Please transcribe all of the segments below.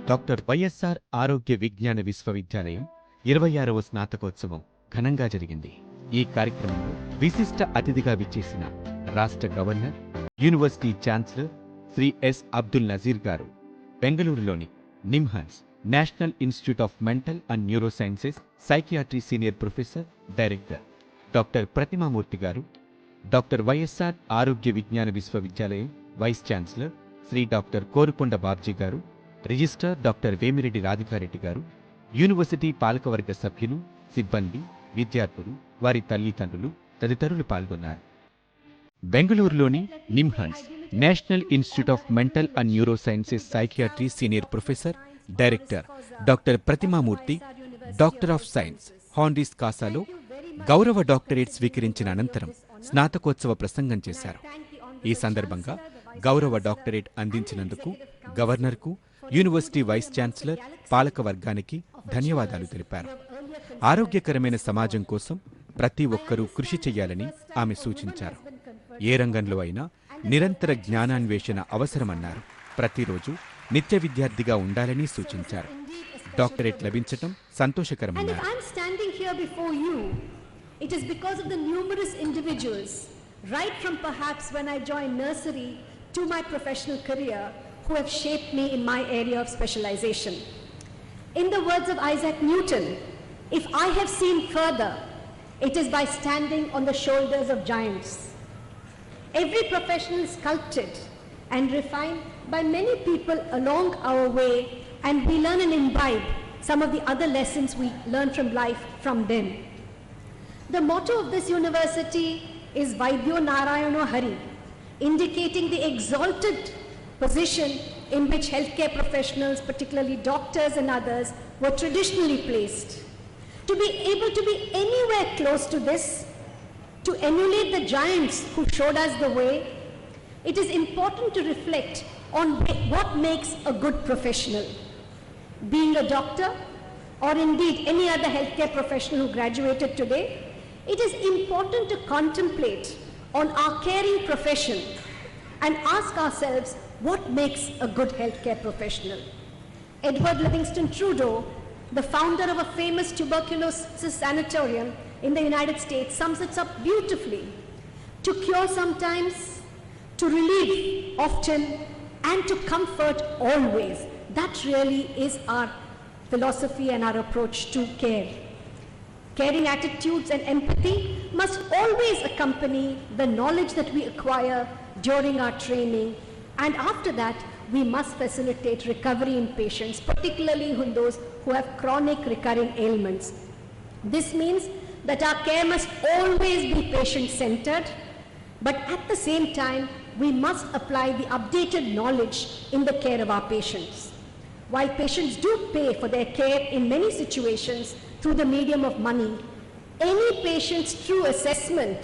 Doctor YSR ఆరోగ్య విజ్ఞాన విశ్వవిద్యాలయం 26వ స్నాతకోత్సవం ఘనంగా జరిగింది. ఈ కార్యక్రమంలో విశిష్ట అతిథిగా విచ్చేసిన రాష్ట్ర governor, university chancellor Shri S Abdul Nazeer గారు, బెంగళూరులోని NIMHANS national institute of mental and neuro sciences psychiatry senior professor, director doctor Pratima Murthy గారు, డాక్టర్ వైఎస్ఆర్ ఆరోగ్య విజ్ఞాన విశ్వవిద్యాలయం vice chancellor Shri doctor Korukonda Babji గారు, రిజిస్ట్రార్ డాక్టర్ వేమిరెడ్డి రాధికారెడ్డి గారు, యూనివర్సిటీ పాలకవర్గ సభ్యులు, సిబ్బంది, విద్యార్థులు, వారి తల్లిదండ్రులు తదితరులు పాల్గొన్నారు. బెంగళూరులోని NIMHANS national institute of mental and neuro sciences psychiatry senior professor, director doctor Pratima Murthy doctor of science హానరీస్ కాసాలో గౌరవ డాక్టరేట్ స్వీకరించిన అనంతరం స్నాతకోత్సవ ప్రసంగం చేశారు. ఈ సందర్భంగా గౌరవ డాక్టరేట్ అందించినందుకు గవర్నర్కు, యూనివర్సిటీ వైస్ ఛాన్సలర్, పాలక వర్గానికి ధన్యవాదాలు తెలిపారు. ఆరోగ్యకరమైన సమాజం కోసం ప్రతి ఒక్కరూ కృషి చెయ్యాలని ఆమె సూచించారు. ఏ రంగంలో అయినా నిరంతర జ్ఞానాన్వేషణ అవసరమన్నారు. ప్రతిరోజు నిత్య విద్యార్థిగా ఉండాలని సూచించారు. Doctorate లభించటం సంతోషకరమన్నారు. It is because of the numerous individuals, right from perhaps when I joined nursery to my professional career, who have shaped me in my area of specialization. In the words of Isaac Newton, if I have seen further, it is by standing on the shoulders of giants. Every professional is sculpted and refined by many people along our way, and we learn and imbibe some of the other lessons we learn from life from them. The motto of this university is Vaidyo Narayano Hari, indicating the exalted position in which healthcare professionals, particularly doctors and others, were traditionally placed. To be able to be anywhere close to this, to emulate the giants who showed us the way, it is important to reflect on what makes a good professional. Being a doctor, or indeed any other healthcare professional who graduated today, it is important to contemplate on our caring profession and ask ourselves what makes a good healthcare professional. Edward Livingston Trudeau, the founder of a famous tuberculosis sanatorium in the United States, sums it up beautifully. To cure sometimes, to relieve often, and to comfort always. That really is our philosophy and our approach to care. Caring attitudes and empathy must always accompany the knowledge that we acquire during our training, and after that we must facilitate recovery in patients, particularly in those who have chronic recurring ailments. This means that our care must always be patient-centered, but at the same time we must apply the updated knowledge in the care of our patients. While patients do pay for their care in many situations through the medium of money, any patient's true assessment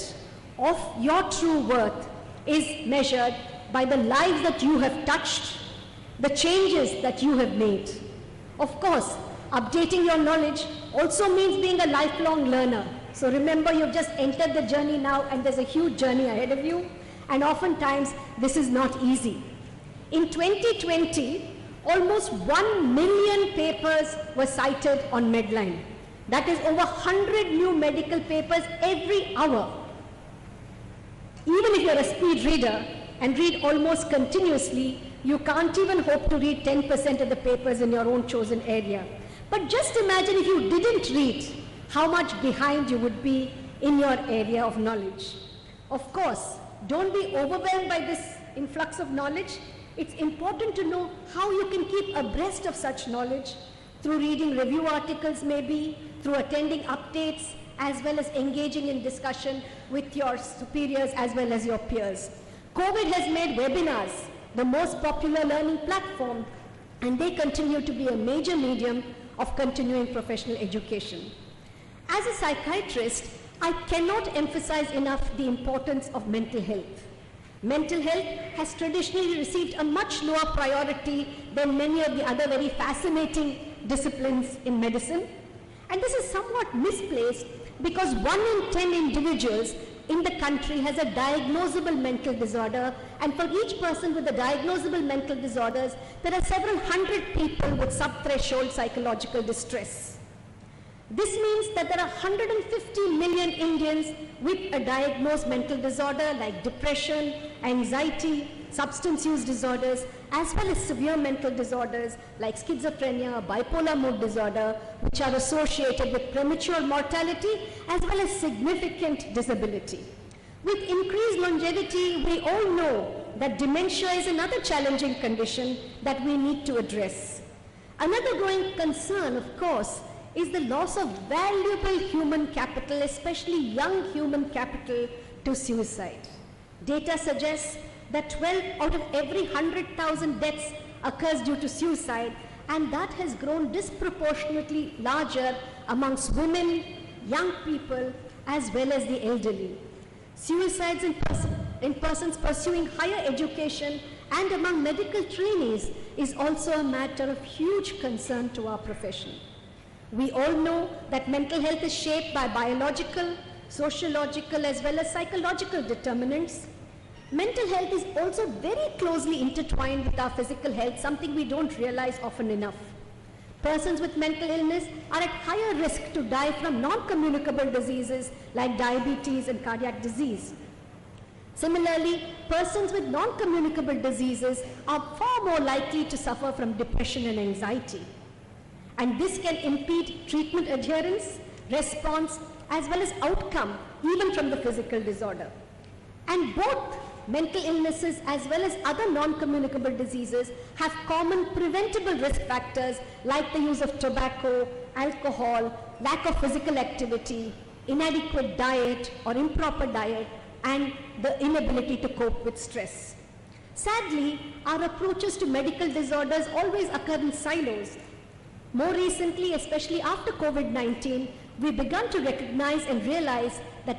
of your true worth is measured by the lives that you have touched, the changes that you have made. Of course, updating your knowledge also means being a lifelong learner. So remember, you've just entered the journey now and there's a huge journey ahead of you, and oftentimes this is not easy. In 2020, almost 1 million papers were cited on Medline. That is over 100 new medical papers every hour. Even if you're a speed reader and read almost continuously, you can't even hope to read 10% of the papers in your own chosen area. But just imagine if you didn't read, how much behind you would be in your area of knowledge. Of course, don't be overwhelmed by this influx of knowledge. It's important to know how you can keep abreast of such knowledge through reading review articles, maybe through attending updates, as well as engaging in discussion with your superiors as well as your peers. COVID has made webinars the most popular learning platform, and they continue to be a major medium of continuing professional education. As a psychiatrist, I cannot emphasize enough the importance of mental health. Mental health has traditionally received a much lower priority than many of the other very fascinating disciplines in medicine. And this is somewhat misplaced because 1 in 10 individuals in the country has a diagnosable mental disorder, and for each person with a diagnosable mental disorders, there are several hundred people with sub-threshold psychological distress. This means that there are 150 million Indians with a diagnosed mental disorder like depression, anxiety, substance use disorders, as well as severe mental disorders like schizophrenia, bipolar mood disorder, which are associated with premature mortality as well as significant disability. With increased longevity, we all know that dementia is another challenging condition that we need to address. Another growing concern, of course, is the loss of valuable human capital, especially young human capital, to suicide. Data suggests that 12 out of every 100,000 deaths occurs due to suicide, and that has grown disproportionately larger amongst women, young people, as well as the elderly. Suicides in persons pursuing higher education and among medical trainees is also a matter of huge concern to our profession. We all know that mental health is shaped by biological, sociological, as well as psychological determinants. Mental health is also very closely intertwined with our physical health, something we don't realize often enough. Persons with mental illness are at higher risk to die from non-communicable diseases like diabetes and cardiac disease. Similarly, persons with non-communicable diseases are far more likely to suffer from depression and anxiety. And this can impede treatment adherence, response, as well as outcome, even from the physical disorder. And both mental illnesses as well as other non-communicable diseases have common preventable risk factors like the use of tobacco, alcohol, lack of physical activity, inadequate diet or improper diet, and the inability to cope with stress. Sadly, our approaches to medical disorders always occur in silos. More recently, especially after COVID-19, we began to recognize and realize that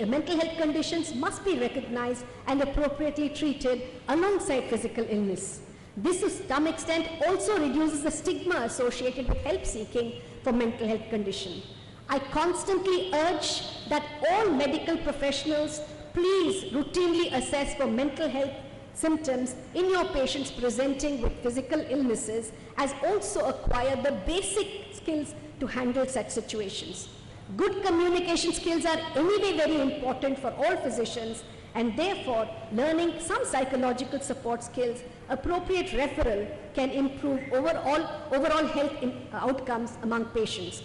mental health conditions must be recognized and appropriately treated alongside physical illness. This to some extent also reduces the stigma associated with help seeking for mental health condition. I constantly urge that all medical professionals please routinely assess for mental health symptoms in your patients presenting with physical illnesses, as also acquire the basic skills to handle such situations. Good communication skills are anyway very important for all physicians, and therefore learning some psychological support skills, appropriate referral can improve overall health outcomes among patients.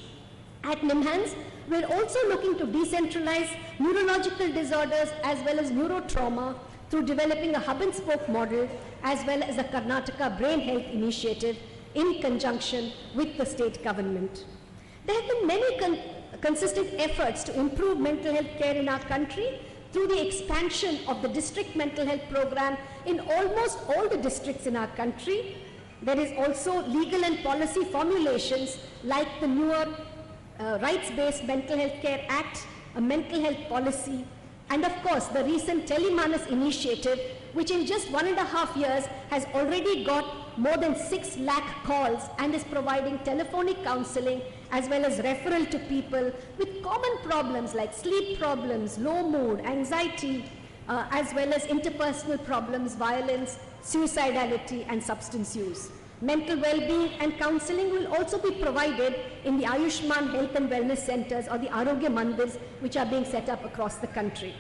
At NIMHANS, we're also looking to decentralize neurological disorders as well as neurotrauma through developing a hub-and-spoke model as well as a Karnataka Brain Health Initiative in conjunction with the state government. There have been many consistent efforts to improve mental health care in our country through the expansion of the district mental health program in almost all the districts in our country. There is also legal and policy formulations like the newer Rights-Based Mental Health Care Act, a mental health policy, and of course the recent Telemanas initiative, which in just 1.5 years has already got more than 6 lakh calls and is providing telephonic counseling as well as referral to people with common problems like sleep problems, low mood, anxiety, as well as interpersonal problems, violence, suicidality, and substance use. Mental well-being and counseling will also be provided in the Ayushman Health and Wellness Centers or the Arogya Mandirs, which are being set up across the country.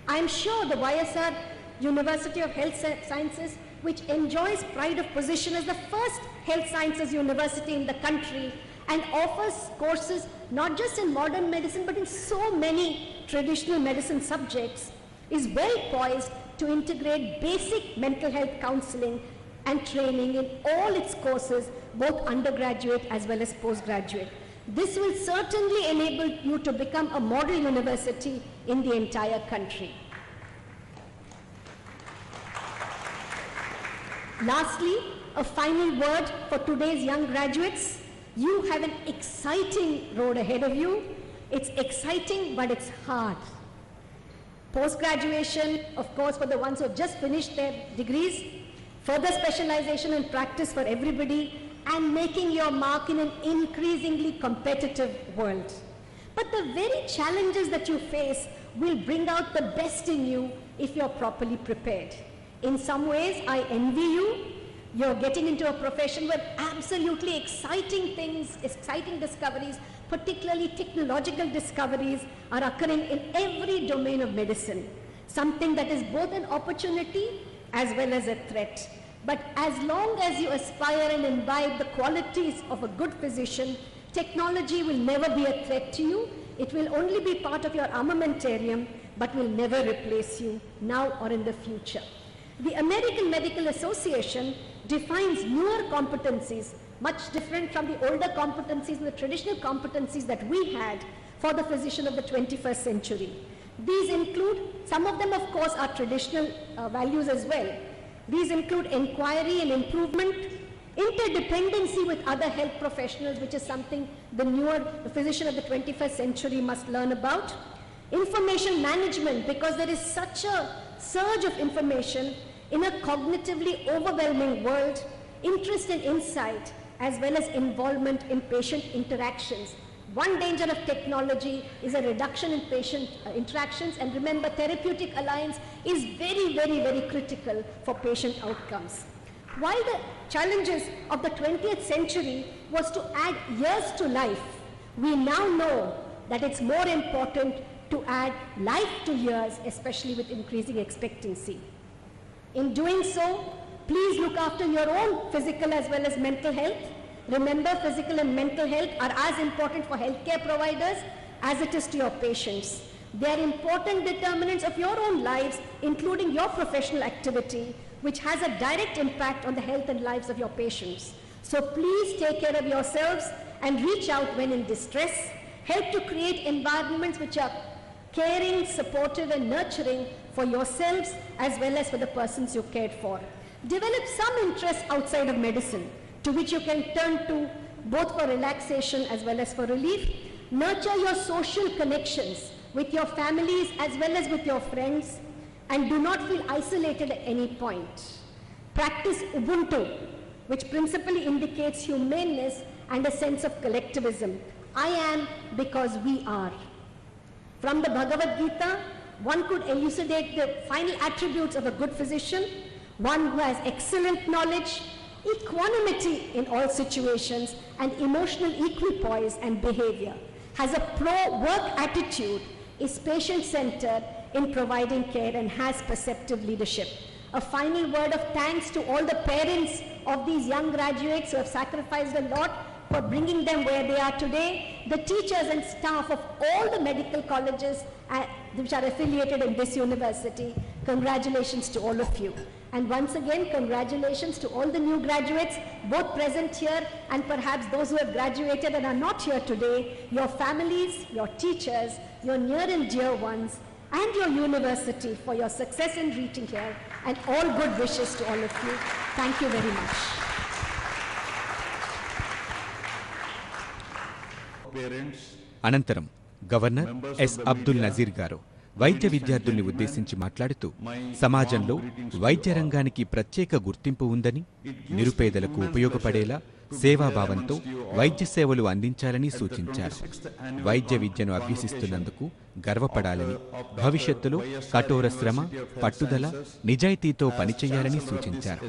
I am sure the YSR University of Health Sciences, which enjoys pride of position as the first health sciences university in the country and offers courses not just in modern medicine but in so many traditional medicine subjects, is well poised to integrate basic mental health counseling and training in all its courses, both undergraduate as well as postgraduate. This will certainly enable you to become a model university in the entire country. Lastly, a final word for today's young graduates. You have an exciting road ahead of you. It's exciting, but it's hard. Post-graduation, of course, for the ones who have just finished their degrees, further specialization and practice for everybody, and making your mark in an increasingly competitive world. But the very challenges that you face will bring out the best in you if you're properly prepared. In some ways, I envy you. You're getting into a profession where absolutely exciting things, exciting discoveries, particularly technological discoveries, are occurring in every domain of medicine. Something that is both an opportunity as well as a threat. But as long as you aspire and imbibe the qualities of a good physician, technology will never be a threat to you. It will only be part of your armamentarium, but will never replace you now or in the future. The American Medical Association defines newer competencies, much different from the older competencies and the traditional competencies that we had for the physician of the 21st century. These include, some of them of course are traditional values as well. These include inquiry and improvement, interdependency with other health professionals, which is something the physician of the 21st century must learn about. Information management, because there is such a surge of information in a cognitively overwhelming world, interest and insight, as well as involvement in patient interactions. One danger of technology is a reduction in patient interactions, and remember, therapeutic alliance is very, very, very critical for patient outcomes. While the challenges of the 20th century was to add years to life, we now know that it's more important to add life to years, especially with increasing expectancy. In doing so, please look after your own physical as well as mental health. Remember, physical and mental health are as important for healthcare providers as it is to your patients. They are important determinants of your own lives, including your professional activity, which has a direct impact on the health and lives of your patients. So please take care of yourselves and reach out when in distress. Help to create environments which are caring, supportive, and nurturing for yourselves as well as for the persons you cared for. Develop some interest outside of medicine to which you can turn to both for relaxation as well as for relief. Nurture your social connections with your families as well as with your friends, and do not feel isolated at any point. Practice Ubuntu, which principally indicates humaneness and a sense of collectivism. I am because we are. From the Bhagavad Gita, one could elucidate the final attributes of a good physician: one who has excellent knowledge, equanimity in all situations, and emotional equipoise and behavior, has a pro-work attitude, is patient-centered in providing care, and has perceptive leadership. A final word of thanks to all the parents of these young graduates who have sacrificed a lot for bringing them where they are today, the teachers and staff of all the medical colleges which are affiliated in this university. Congratulations to all of you. And once again, congratulations to all the new graduates, both present here and perhaps those who have graduated and are not here today, your families, your teachers, your near and dear ones, and your university for your success in reaching here, and all good wishes to all of you. Thank you very much. Parents, అనంతరం governor yes Abdul Nazeer గారు వైద్య విద్యార్థుల్ని ఉద్దేశించి మాట్లాడుతూ సమాజంలో వైద్య రంగానికి ప్రత్యేక గుర్తింపు ఉందని, నిరుపేదలకు ఉపయోగపడేలా సేవాభావంతో వైద్య సేవలు అందించాలని సూచించారు. వైద్య విద్యను అభ్యసిస్తున్నందుకు గర్వపడాలని, భవిష్యత్తులో కఠోర శ్రమ, పట్టుదల, నిజాయితీతో పనిచేయాలని సూచించారు.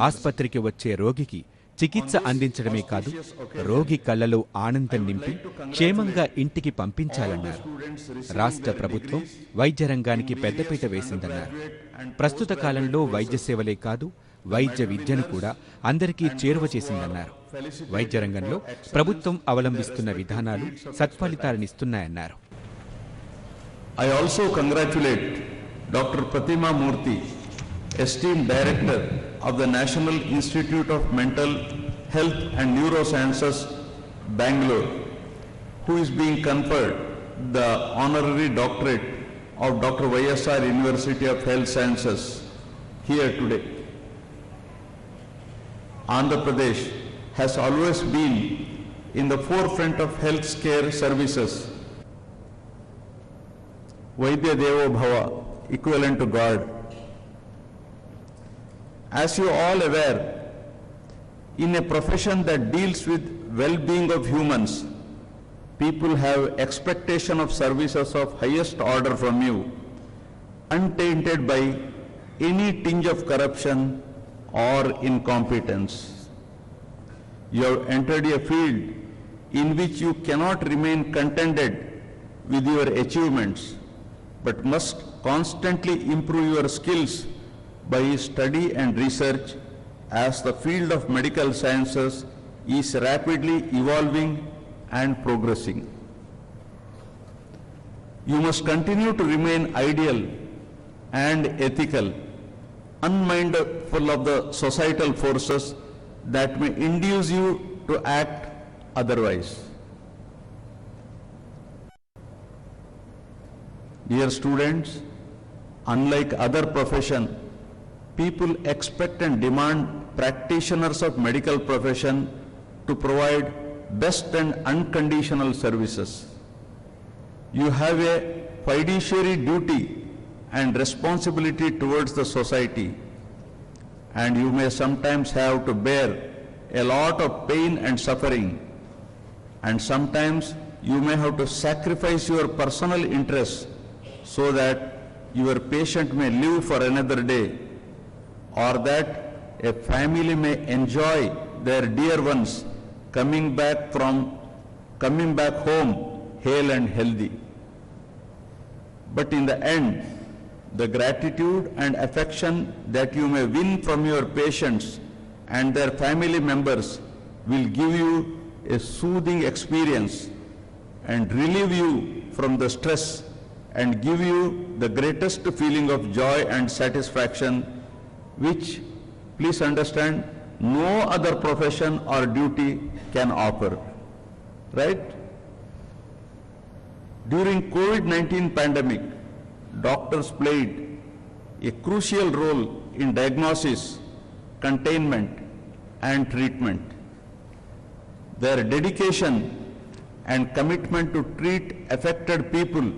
ఆస్పత్రికి వచ్చే రోగికి చికిత్స అందించడమే కాదు, రోగి కళ్లలో ఆనందం నింపి క్షేమంగా ఇంటికి పంపించాలన్నారు. రాష్ట్ర ప్రభుత్వం వైద్య రంగానికి పెద్దపీట వేసిందన్నారు. ప్రస్తుత కాలంలో వైద్య సేవలే కాదు, వైద్య విద్యను కూడా అందరికీ చేరువ చేసిందన్నారు. వైద్య రంగంలో ప్రభుత్వం అవలంబిస్తున్న విధానాలు సత్ఫలితాలనిస్తున్నాయన్నారు. I also congratulate Dr. Pratima Murthy, esteemed Director of the National Institute of Mental Health and Neurosciences, Bangalore, who is being conferred the honorary doctorate of Dr. YSR University of Health Sciences here today. Andhra Pradesh has always been in the forefront of health care services. Vaidya Devo Bhava, equivalent to God. As you all aware, in a profession that deals with well-being of humans, people have expectation of services of highest order from you, untainted by any tinge of corruption or incompetence. You have entered a field in which you cannot remain contented with your achievements, but must constantly improve your skills by study and research, as the field of medical sciences is rapidly evolving and progressing. You must continue to remain ideal and ethical, unmindful of the societal forces that may induce you to act otherwise. Dear students, unlike other professions, people expect and demand practitioners of medical profession to provide best and unconditional services. You have a fiduciary duty and responsibility towards the society, and you may sometimes have to bear a lot of pain and suffering, and sometimes you may have to sacrifice your personal interests so that your patient may live for another day, or that a family may enjoy their dear ones coming back home hale and healthy. But in the end, the gratitude and affection that you may win from your patients and their family members will give you a soothing experience and relieve you from the stress and give you the greatest feeling of joy and satisfaction, which, please understand, no other profession or duty can offer. Right? During COVID-19 pandemic, doctors played a crucial role in diagnosis, containment, and treatment. Their dedication and commitment to treat affected people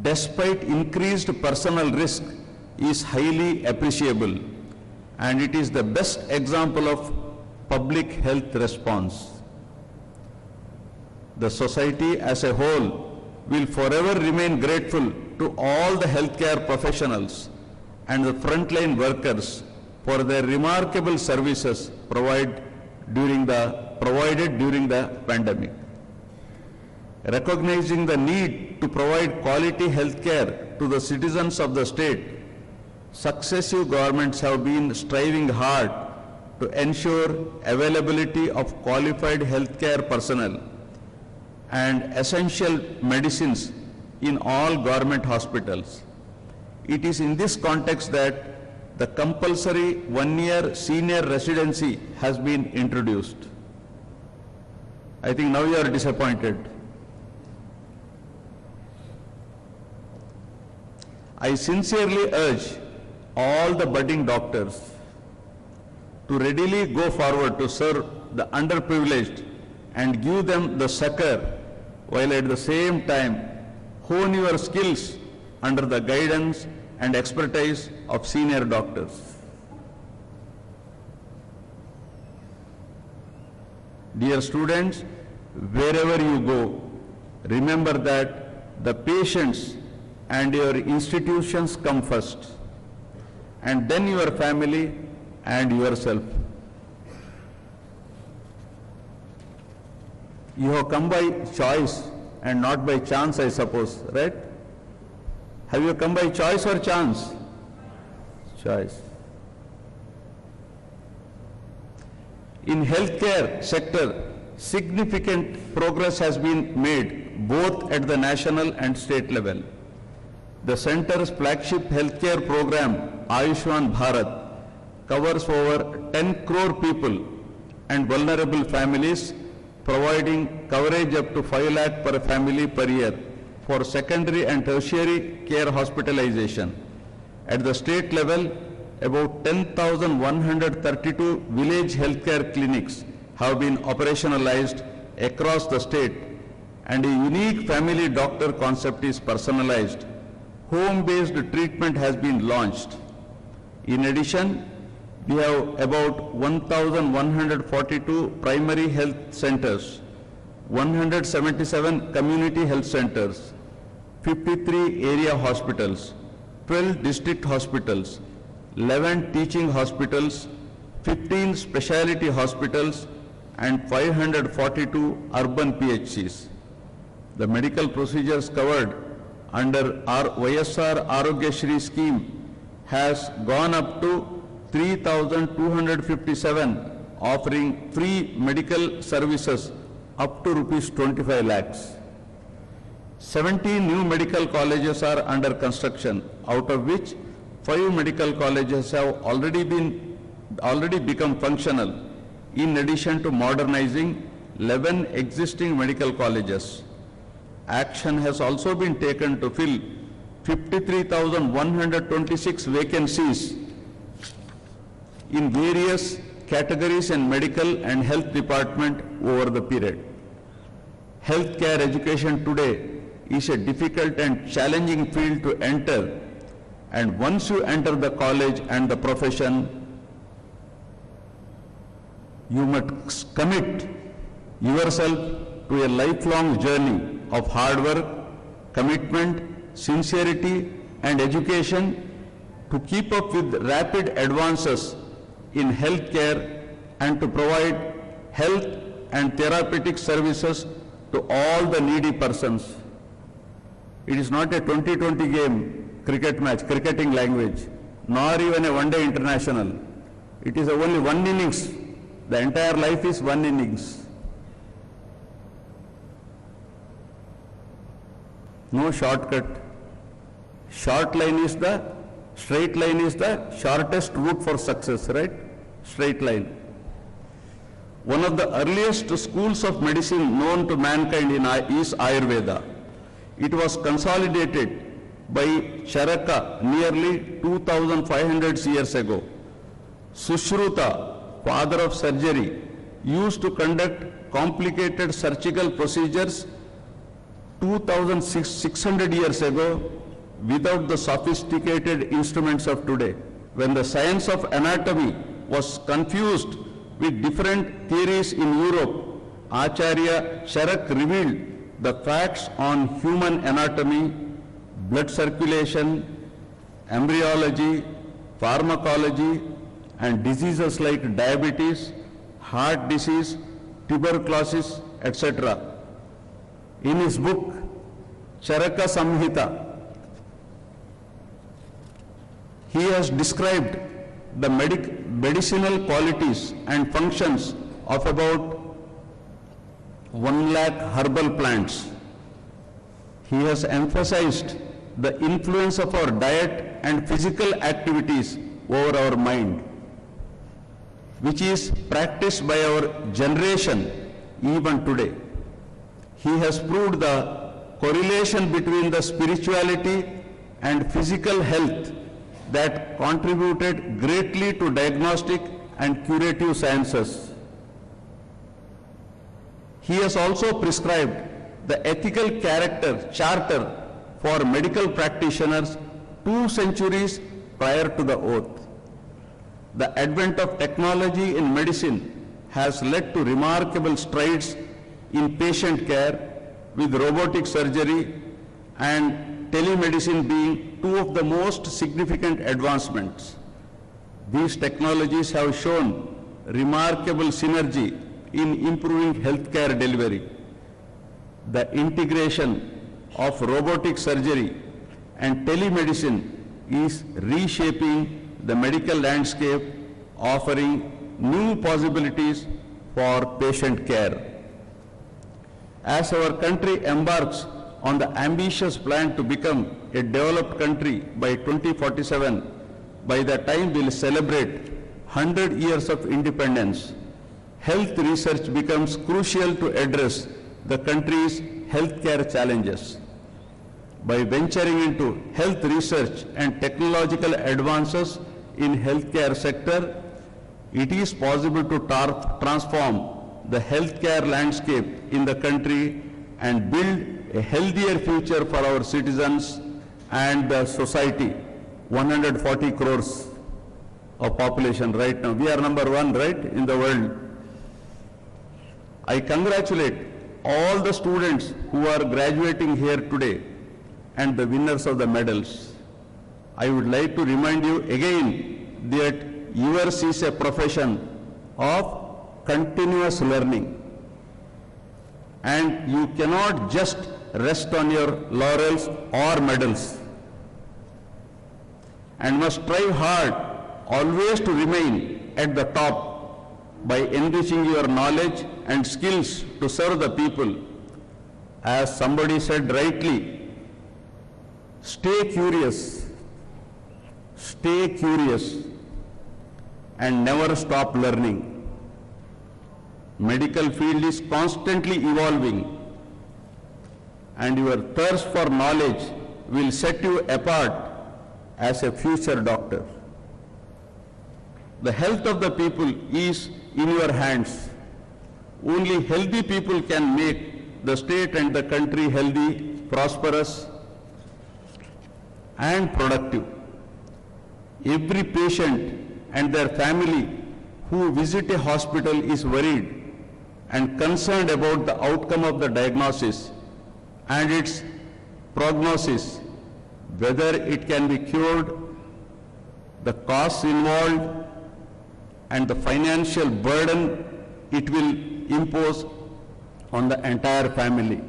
despite increased personal risk is highly appreciable, and it is the best example of public health response. The society as a whole will forever remain grateful to all the healthcare professionals and the frontline workers for their remarkable services provided during the pandemic. Recognizing the need to provide quality healthcare to the citizens of the state, successive governments have been striving hard to ensure availability of qualified healthcare personnel and essential medicines in all government hospitals. It is in this context that the compulsory one-year senior residency has been introduced. I think now you are disappointed. I sincerely urge all the budding doctors to readily go forward to serve the underprivileged and give them the succor, while at the same time hone your skills under the guidance and expertise of senior doctors. Dear students, wherever you go, remember that the patients and your institutions come first, and then your family and yourself. You have come by choice and not by chance, I suppose, right? Have you come by choice or chance? Choice. In healthcare sector, significant progress has been made both at the national and state level. The center's flagship healthcare program, Ayushman Bharat, covers over 10 crore people and vulnerable families, providing coverage up to 5 lakh per family per year for secondary and tertiary care hospitalization. At the state level, about 10,132 village healthcare clinics have been operationalized across the state, and a unique family doctor concept is personalized. Home-based treatment has been launched. In addition, we have about 1,142 primary health centers, 177 community health centers, 53 area hospitals, 12 district hospitals, 11 teaching hospitals, 15 specialty hospitals, and 542 urban PHCs. The medical procedures covered under our YSR Arogya Shri scheme has gone up to 3,257, offering free medical services up to rupees 25 lakhs. 17 new medical colleges are under construction, out of which 5 medical colleges have already become functional, in addition to modernizing 11 existing medical colleges. Action has also been taken to fill 53,126 vacancies in various categories in medical and health department over the period. Healthcare education today is a difficult and challenging field to enter, and once you enter the college and the profession, you must commit yourself to a lifelong journey of hard work, commitment, sincerity, and education to keep up with rapid advances in healthcare and to provide health and therapeutic services to all the needy persons. It is not a 20-20 game cricket match, cricketing language, nor even a one-day international. It is only one innings. The entire life is one innings. No shortcut. Straight line is the shortest route for success, right? Straight line. One of the earliest schools of medicine known to mankind is Ayurveda. It was consolidated by Charaka nearly 2,500 years ago. Sushruta, father of surgery, used to conduct complicated surgical procedures 2,600 years ago without the sophisticated instruments of today. When the science of anatomy was confused with different theories in Europe, Acharya Charak revealed the facts on human anatomy, blood circulation, embryology, pharmacology, and diseases like diabetes, heart disease, tuberculosis, etc. In his book, Charaka Samhita, he has described the medicinal qualities and functions of about 1 lakh herbal plants. He has emphasized the influence of our diet and physical activities over our mind, which is practiced by our generation even today. He has proved the correlation between the spirituality and physical health that contributed greatly to diagnostic and curative sciences. He has also prescribed the ethical character charter for medical practitioners 2 centuries prior to the oath. The advent of technology in medicine has led to remarkable strides in patient care, with robotic surgery and telemedicine being 2 of the most significant advancements. These technologies have shown remarkable synergy in improving healthcare delivery. The integration of robotic surgery and telemedicine is reshaping the medical landscape, offering new possibilities for patient care. As our country embarks on the ambitious plan to become a developed country by 2047, by the time we'll celebrate 100 years of independence, health research becomes crucial to address the country's healthcare challenges. By venturing into health research and technological advances in healthcare sector, it is possible to transform the healthcare landscape in the country and build a healthier future for our citizens and the society. 140 crores of population right now. We are number 1, right, in the world. I congratulate all the students who are graduating here today and the winners of the medals. I would like to remind you again that yours is a profession of continuous learning. And you cannot just rest on your laurels or medals, and must strive hard always to remain at the top by enriching your knowledge and skills to serve the people. As somebody said rightly, stay curious, and never stop learning. Medical field is constantly evolving, and your thirst for knowledge will set you apart as a future doctor. The health of the people is in your hands. Only healthy people can make the state and the country healthy, prosperous, and productive. Every patient and their family who visit a hospital is worried and concerned about the outcome of the diagnosis and its prognosis, whether it can be cured, the costs involved, and the financial burden it will impose on the entire family.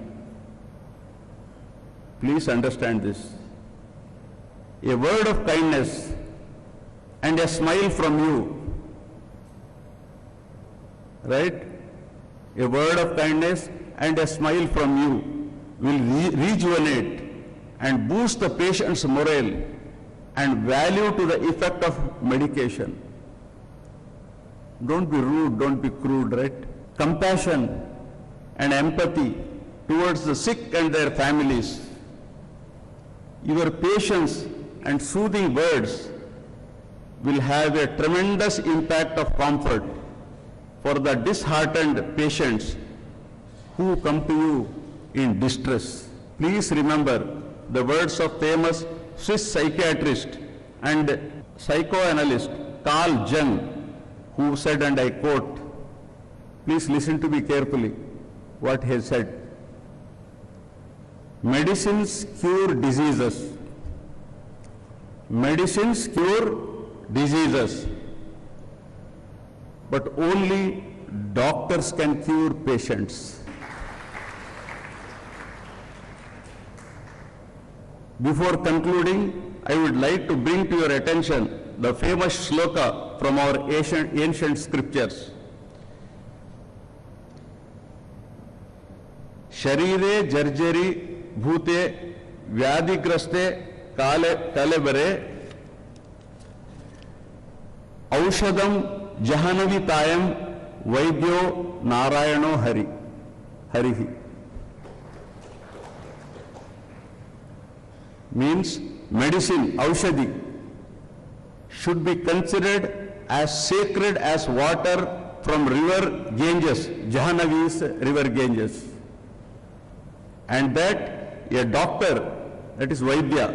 Please understand this. A word of kindness and a smile from you, right? A word of kindness and a smile from you will rejuvenate and boost the patient's morale and value to the effect of medication. Don't be rude, don't be crude, right? Compassion and empathy towards the sick and their families. Your patience and soothing words will have a tremendous impact of comfort for the disheartened patients who come to you in distress. Please remember the words of famous Swiss psychiatrist and psychoanalyst Carl Jung, who said, and I quote, please listen to me carefully, what he said. Medicines cure diseases. Medicines cure diseases, but only doctors can cure patients. Before concluding, I would like to bring to your attention the famous shloka from our ancient scriptures. Sharire jarjari bhute vyadigraste kalebare aushadam jahanavitayam vaidyo narayano harihi. Means medicine, aushadhi, should be considered as sacred as water from river Ganges, Jahanavi's river Ganges. And that a doctor, that is Vaidya,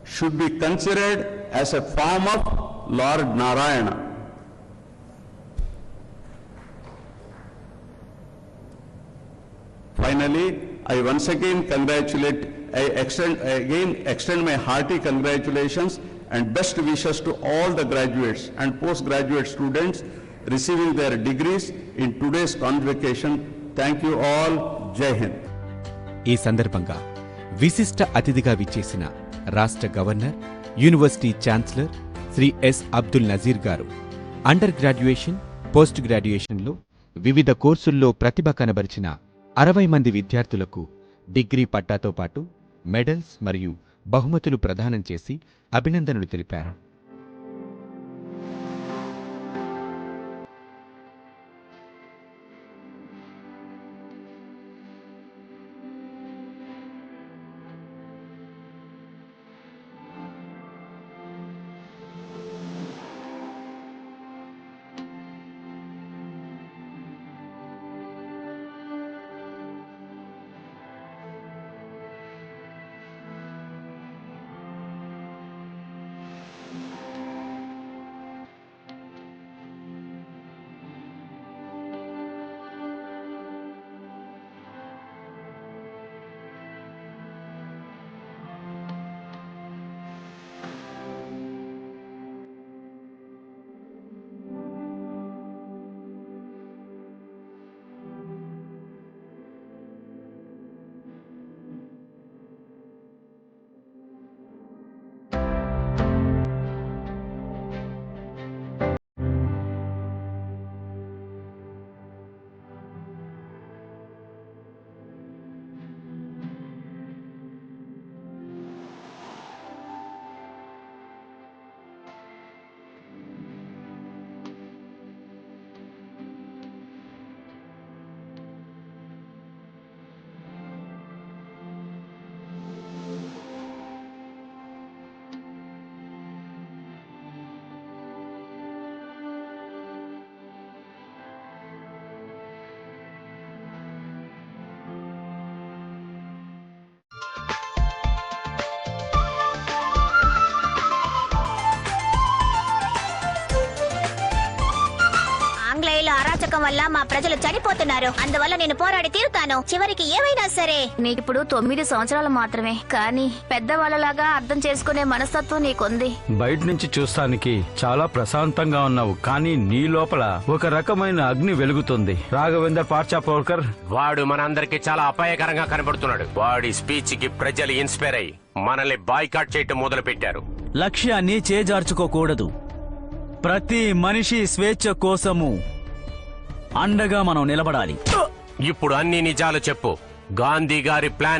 should be considered as a form of Lord Narayana. Finally, I once again extend my hearty congratulations and best wishes to all the graduates and postgraduate students receiving their degrees in today's convocation. Thank you all. Jai Hind. ఈ సందర్భంగా విశిష్ట అతిథిగా విచ్చేసిన రాష్ట్ర governor, university chancellor Shri S Abdul Nazeer గారు under graduation, post గ్రాడ్యుయేషన్లో వివిధ కోర్సుల్లో ప్రతిభ కనబరిచిన 60 మంది విద్యార్థులకు డిగ్రీ పట్టాతో పాటు మెడల్స్ మరియు బహుమతులు ప్రదానం చేసి అభినందనలు తెలిపారు. అరాచకం వల్ల మా ప్రజలు చనిపోతున్నారు. అందువల్ల నేను పోరాడి తీరుతాను, చివరికి ఏమైనా సరే. నీకిప్పుడు 9 సంవత్సరాలు మాత్రమే, కానీ పెద్దవాళ్ళలాగా అర్థం చేసుకునే మనస్తత్వం నీకుంది. బయట నుంచి చూస్తానికి చాలా ప్రశాంతంగా ఉన్నావు, కానీ నీ లోపల ఒక రకమైన అగ్ని వెలుగుతుంది. రాఘవేందర్ పార్చాపోర్కర్, వాడు మనందరికి చాలా అపాయకరంగా కనబడుతున్నాడు. వాడి స్పీచ్ కి ప్రజలు ఇన్స్పైర్ అయ్యి మనల్ని బాయ్కాట్ చేయటం మొదలు పెట్టారు. లక్ష్యాన్ని చేజార్చుకోకూడదు. ప్రతి మనిషి స్వేచ్ఛ కోసము అండగా మనం నిలబడాలి. ఇప్పుడు అన్ని నిజాలు చెప్పు. గాంధీ గారి ప్లాన్